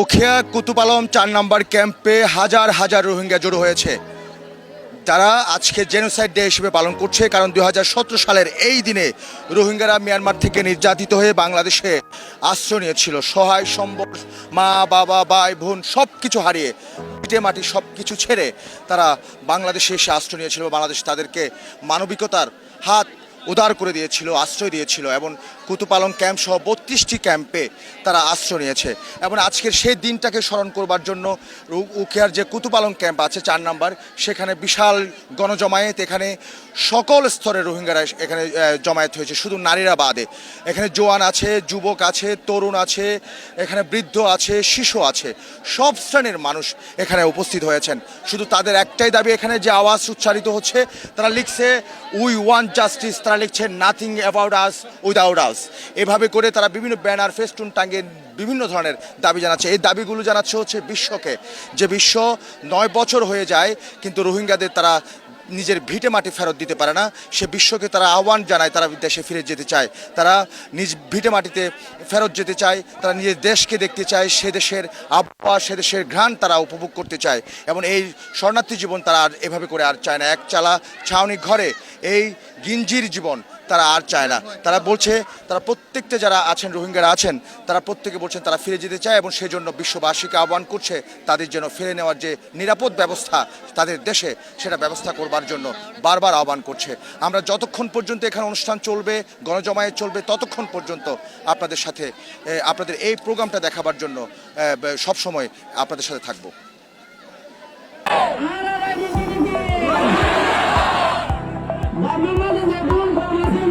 উখিয়া কুতুপালং ৪ নম্বর ক্যাম্পে হাজার হাজার রোহিঙ্গা জড়ো হয়েছে, তারা আজকে জেনোসাইড ডে হিসেবে পালন করছে। কারণ ২০১৭ সালের এই দিনে রোহিঙ্গারা মিয়ানমার থেকে নির্যাতিত হয়ে বাংলাদেশে আশ্রয় নিয়েছিল। সহায় সম্বল, মা বাবা ভাই বোন সব কিছু হারিয়ে, পিঠে মাটি সব কিছু ছেড়ে তারা বাংলাদেশে এসে আশ্রয় নিয়েছিল। বাংলাদেশ তাদেরকে মানবিকতার হাত উদার করে দিয়েছিল, আশ্রয় দিয়েছিল এবং কুতুপালং ক্যাম্প সহ ৩২টি ক্যাম্পে তারা আশ্রয় নিয়েছে। এবং আজকের সেই দিনটাকে স্মরণ করবার জন্য উখিয়ার যে কুতুপালং ক্যাম্প আছে ৪ নম্বর, সেখানে বিশাল গণজমায়েত। এখানে সকল স্তরের রোহিঙ্গারা এখানে জমায়েত হয়েছে, শুধু নারীরা বাদে। এখানে জোয়ান আছে, যুবক আছে, তরুণ আছে, এখানে বৃদ্ধ আছে, শিশু আছে, সব শ্রেণীর মানুষ এখানে উপস্থিত হয়েছেন। শুধু তাদের একটাই দাবি, এখানে যে আওয়াজ উচ্চারিত হচ্ছে, তারা লিখছে উই ওয়ান্ট জাস্টিস, তারা লিখছে নাথিং অ্যাবাউট আস উইদাউট আস। এভাবে করে তারা বিভিন্ন ব্যানার ফেস্টুন টাঙ্গে বিভিন্ন ধরনের দাবি জানাচ্ছে। এই দাবিগুলো জানাচ্ছে হচ্ছে বিশ্বকে, যে বিশ্ব ৯ বছর হয়ে যায় কিন্তু রোহিঙ্গাদের তারা নিজের ভিটে মাটি ফেরত দিতে পারে না। সে বিশ্বকে তারা আহ্বান জানায়, তারা দেশে ফিরে যেতে চায়, তারা নিজ ভিটে মাটিতে ফেরত যেতে চায়, তারা নিজের দেশকে দেখতে চায়, সে দেশের আবহাওয়া, সে দেশের ঘ্রাণ তারা উপভোগ করতে চায়। এবং এই শরণার্থী জীবন তারা আর এভাবে করে আর চায় না। এক চালা ছাউনি ঘরে এই গিঞ্জির জীবন তারা আর চায় না। তারা বলছে, তারা প্রত্যেকটা যারা আছেন রোহিঙ্গারা আছেন, তারা প্রত্যেকে বলছেন তারা ফিরে যেতে চায় এবং সেজন্য বিশ্ববাসীকে আহ্বান করছে তাদের যেন ফিরে নেওয়ার যে নিরাপদ ব্যবস্থা তাদের দেশে, সেটা ব্যবস্থা করবার জন্য বারবার আহ্বান করছে। আমরা যতক্ষণ পর্যন্ত এখানে অনুষ্ঠান চলবে, গণজমায়েত চলবে, ততক্ষণ পর্যন্ত আপনাদের সাথে, আপনাদের এই প্রোগ্রামটা দেখাবার জন্য সবসময় আপনাদের সাথে থাকবো। Mama,